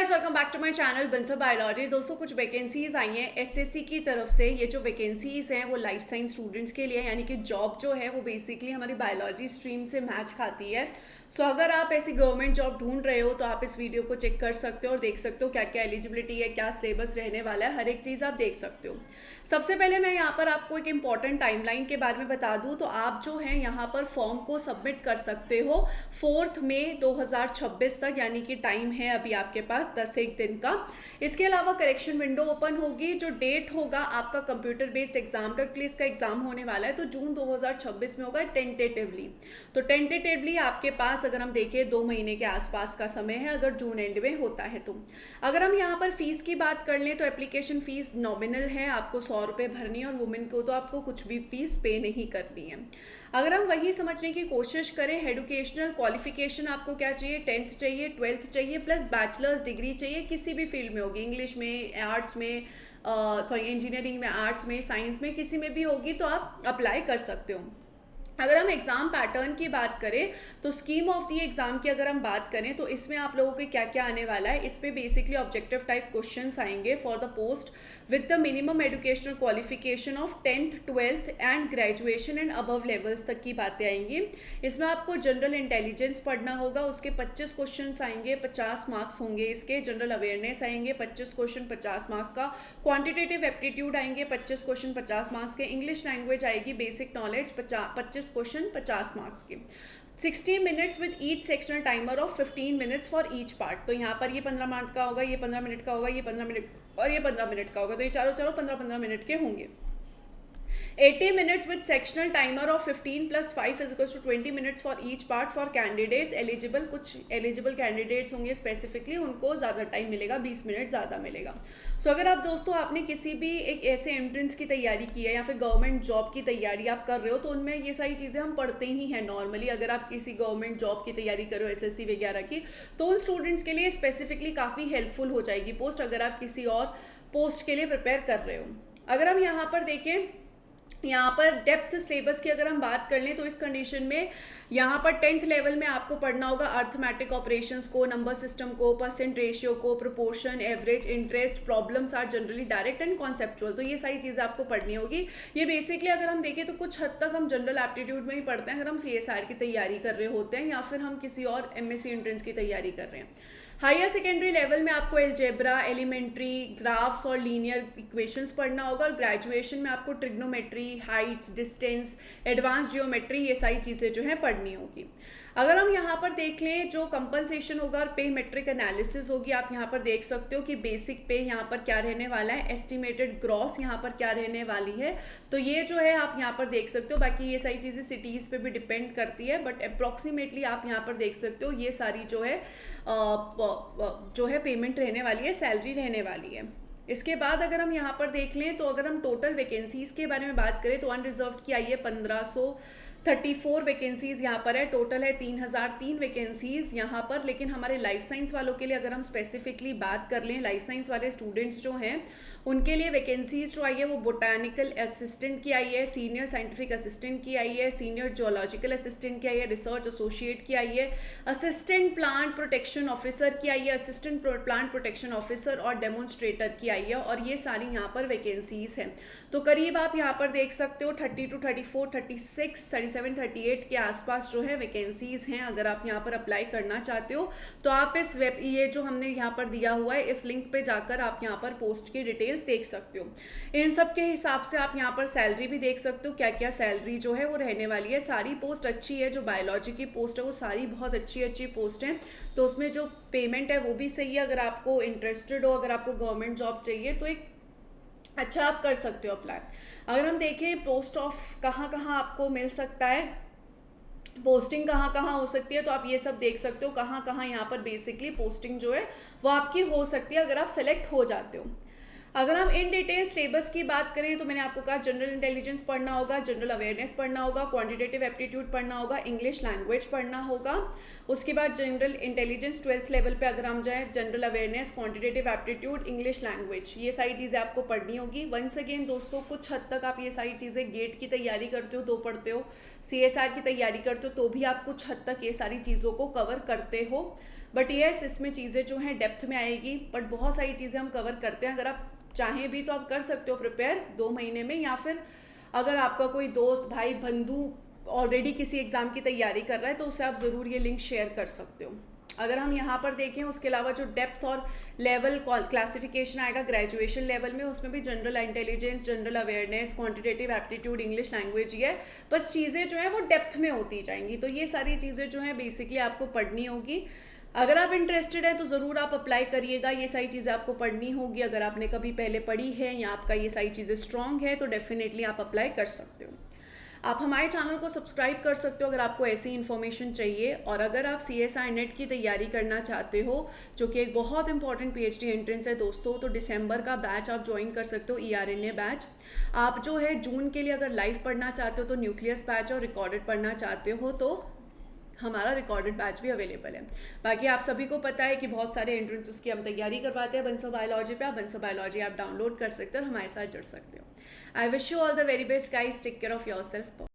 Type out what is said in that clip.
Guys, welcome back to my channel Bansal Biology. दोस्तों, कुछ vacancies आई हैं एसएससी की तरफ से। ये जो वैकेंसीज हैं वो लाइफ साइंस स्टूडेंट्स के लिए, यानी कि जॉब जो है वो बेसिकली हमारी बायोलॉजी स्ट्रीम से मैच खाती है। सो अगर आप ऐसी गवर्नमेंट जॉब ढूंढ रहे हो तो आप इस वीडियो को चेक कर सकते हो और देख सकते हो क्या क्या एलिजिबिलिटी है, क्या सिलेबस रहने वाला है, हर एक चीज़ आप देख सकते हो। सबसे पहले मैं यहाँ पर आपको एक इम्पॉर्टेंट टाइमलाइन के बारे में बता दूँ तो आप जो है यहाँ पर फॉर्म को सबमिट कर सकते हो 4 मई 2026 तक, यानी कि टाइम है अभी आपके पास 10 दिन का। इसके अलावा करेक्शन विंडो ओपन होगी। जो डेट होगा आपका कंप्यूटर बेस्ड एग्जाम का, क्लिस का एग्जाम होने वाला है तो जून 2026 में होगा टेंटेटिवली। तो टेंटेटिवली आपके पास अगर हम देखें 2 महीने के आसपास का समय है, अगर जून एंड में होता है तो। अगर हम यहाँ पर फीस की बात कर लें तो एप्लीकेशन फीस नॉमिनल है, आपको 100 रुपये भरनी है और वुमेन को तो आपको कुछ भी फीस पे नहीं करनी है। अगर हम वही समझने की कोशिश करें, एजुकेशनल क्वालिफिकेशन आपको क्या चाहिए, 10th चाहिए, 12th चाहिए, प्लस बैचलर्स डिग्री चाहिए, किसी भी फील्ड में होगी, इंग्लिश में, आर्ट्स में, इंजीनियरिंग में, आर्ट्स में, साइंस में, किसी में भी होगी तो आप अप्लाई कर सकते हो। अगर हम एग्ज़ाम पैटर्न की बात करें तो स्कीम ऑफ दी एग्ज़ाम की अगर हम बात करें तो इसमें आप लोगों को क्या क्या आने वाला है, इस पर बेसिकली ऑब्जेक्टिव टाइप क्वेश्चंस आएंगे for the post with the minimum educational qualification of 10th 12th and graduation and above levels तक की बातें आएंगी। इसमें आपको जनरल इंटेलिजेंस पढ़ना होगा, उसके 25 क्वेश्चन आएंगे, 50 मार्क्स होंगे। इसके जनरल अवेयरनेस आएंगे 25 क्वेश्चन 50 मार्क्स का, क्वान्टिटेटिव एप्टीट्यूड आएंगे 25 क्वेश्चन 50 मार्क्स के, इंग्लिश लैंग्वेज आएगी बेसिक नॉलेज 25 क्वेश्चन 50 मार्क्स के, 60 minutes with each sectional timer of 15 minutes for each part. तो यहाँ पर ये 15 मिनट का होगा, ये 15 मिनट का होगा, ये 15 मिनट और ये 15 मिनट का होगा, तो ये चारों 15-15 मिनट के होंगे। 80 minutes with sectional timer of 15 + 5 = 20 minutes for each part for candidates eligible. कुछ एलिजिबल कैंडिडेट्स होंगे स्पेसिफिकली, उनको ज़्यादा टाइम मिलेगा, 20 मिनट ज़्यादा मिलेगा। सो अगर आप दोस्तों आपने किसी भी एक ऐसे एंट्रेंस की तैयारी की है या फिर गवर्नमेंट जॉब की तैयारी आप कर रहे हो तो उनमें ये सारी चीज़ें हम पढ़ते ही हैं नॉर्मली। अगर आप किसी गवर्नमेंट जॉब की तैयारी करो एसएससी वगैरह की, तो उन स्टूडेंट्स के लिए स्पेसिफिकली काफ़ी हेल्पफुल हो जाएगी पोस्ट, अगर आप किसी और पोस्ट के लिए प्रिपेयर कर रहे हो। अगर हम यहाँ पर देखें, यहाँ पर डेप्थ सिलेबस की अगर हम बात कर लें तो इस कंडीशन में यहाँ पर 10th लेवल में आपको पढ़ना होगा अर्थमेटिक ऑपरेशंस को, नंबर सिस्टम को, परसेंट रेशियो को, proportion, average, interest, problems are generally direct and conceptual. तो ये सारी चीज़ें आपको पढ़नी होगी। ये बेसिकली अगर हम देखें तो कुछ हद तक हम जनरल एप्टीट्यूड में ही पढ़ते हैं अगर हम सीएसआर की तैयारी कर रहे होते हैं या फिर हम किसी और एमएससी एंट्रेंस की तैयारी कर रहे हैं। हायर सेकेंडरी लेवल में आपको एलजेब्रा, एलिमेंट्री, ग्राफ्स और लीनियर इक्वेशंस पढ़ना होगा और ग्रेजुएशन में आपको trigonometry, Heights, distance, advance geometry, ये सारी चीज़ें जो है पढ़नी होगी। अगर हम यहाँ पर देख लें, जो कंपनसेशन होगा और पे मेट्रिक एनालिसिस होगी, आप यहाँ पर देख सकते हो कि बेसिक पे यहाँ पर क्या रहने वाला है, एस्टिमेटेड ग्रॉस यहाँ पर क्या रहने वाली है, तो ये जो है आप यहाँ पर देख सकते हो। बाकी ये सारी चीज़ें सिटीज़ पे भी डिपेंड करती है, बट अप्रॉक्सीमेटली आप यहाँ पर देख सकते हो ये सारी जो है पेमेंट रहने वाली है, सैलरी रहने वाली है। इसके बाद अगर हम यहाँ पर देख लें तो अगर हम टोटल वैकेंसीज़ के बारे में बात करें तो अनरिजर्व्ड की आई है 1534 वैकेंसीज़ यहाँ पर है, टोटल है 3003 वैकेंसीज़ यहाँ पर। लेकिन हमारे लाइफ साइंस वालों के लिए अगर हम स्पेसिफिकली बात कर लें, लाइफ साइंस वाले स्टूडेंट्स जो हैं उनके लिए वैकेंसीज जो आई है वो बोटानिकल असिस्टेंट की आई है, सीनियर साइंटिफिक असिस्टेंट की आई है, सीनियर जियोलॉजिकल असिस्टेंट की आई है, रिसर्च एसोसिएट की आई है, असिस्टेंट प्लांट प्रोटेक्शन ऑफिसर की आई है, असिस्टेंट प्लांट प्रोटेक्शन ऑफिसर और डेमोन्स्ट्रेटर की आई है। और ये सारी यहाँ पर वैकेंसीज हैं। तो करीब आप यहाँ पर देख सकते हो 32, 34, 36, 37, 38 के आसपास जो है वैकेंसीज हैं। अगर आप यहाँ पर अप्लाई करना चाहते हो तो आप इस ये जो हमने यहाँ पर दिया हुआ है इस लिंक पे जाकर आप यहाँ पर पोस्ट की डिटेल्स देख सकते हो। इन सब के हिसाब से आप यहाँ पर सैलरी भी देख सकते हो, क्या क्या सैलरी जो है वो रहने वाली है। सारी पोस्ट अच्छी है, जो बायोलॉजी की पोस्ट है वो सारी बहुत अच्छी पोस्ट हैं, तो उसमें जो पेमेंट है वो भी सही है। अगर आपको इंटरेस्टेड हो, अगर आपको गवर्नमेंट जॉब चाहिए तो एक अच्छा आप कर सकते हो अप्लाई। अगर हम देखें पोस्ट ऑफ कहाँ आपको मिल सकता है, पोस्टिंग कहाँ हो सकती है, तो आप ये सब देख सकते हो कहाँ यहाँ पर बेसिकली पोस्टिंग जो है वो आपकी हो सकती है अगर आप सेलेक्ट हो जाते हो। अगर हम इन डिटेल सिलेबस की बात करें तो मैंने आपको कहा जनरल इंटेलिजेंस पढ़ना होगा, जनरल अवेयरनेस पढ़ना होगा, क्वांटिटेटिव एप्टीट्यूड पढ़ना होगा, इंग्लिश लैंग्वेज पढ़ना होगा। उसके बाद जनरल इंटेलिजेंस 12th लेवल पे अगर हम जाएँ, general awareness, quantitative aptitude, English language, ये सारी चीज़ें आपको पढ़नी होगी। वंस अगेन दोस्तों, कुछ हद तक आप ये सारी चीज़ें गेट की तैयारी करते हो तो पढ़ते हो, CSR की तैयारी करते हो तो भी आप कुछ हद तक ये सारी चीज़ों को कवर करते हो। बट येस इसमें चीज़ें जो हैं डेप्थ में आएगी, बट बहुत सारी चीज़ें हम कवर करते हैं। अगर आप चाहें भी तो आप कर सकते हो प्रिपेयर 2 महीने में, या फिर अगर आपका कोई दोस्त भाई बंधु ऑलरेडी किसी एग्ज़ाम की तैयारी कर रहा है तो उसे आप ज़रूर ये लिंक शेयर कर सकते हो। अगर हम यहाँ पर देखें उसके अलावा जो डेप्थ और लेवल क्लासिफिकेशन आएगा ग्रेजुएशन लेवल में, उसमें भी general intelligence, general awareness, quantitative aptitude, English language, ये बस चीज़ें जो हैं वो डेप्थ में होती जाएंगी। तो ये सारी चीज़ें जो हैं बेसिकली आपको पढ़नी होगी। अगर आप इंटरेस्टेड हैं तो ज़रूर आप अप्लाई करिएगा, ये सारी चीज़ें आपको पढ़नी होगी। अगर आपने कभी पहले पढ़ी है या आपका ये सारी चीज़ें स्ट्रॉन्ग है तो डेफिनेटली आप अप्लाई कर सकते हो। आप हमारे चैनल को सब्सक्राइब कर सकते हो अगर आपको ऐसी इन्फॉर्मेशन चाहिए। और अगर आप CSI नेट की तैयारी करना चाहते हो, जो कि एक बहुत इंपॉर्टेंट PhD एंट्रेंस है दोस्तों, तो दिसंबर का बैच आप ज्वाइन कर सकते हो, ERNA बैच। आप जो है जून के लिए अगर लाइव पढ़ना चाहते हो तो न्यूक्लियस बैच, और रिकॉर्डेड पढ़ना चाहते हो तो हमारा रिकॉर्डेड बैच भी अवेलेबल है। बाकी आप सभी को पता है कि बहुत सारे एंट्रेंसेस की हम तैयारी करवाते हैं बंसो बायोलॉजी पे। आप बंसो बायोलॉजी आप डाउनलोड कर सकते हो और हमारे साथ जुड़ सकते हो। I wish you all the very best guys, take care of your self.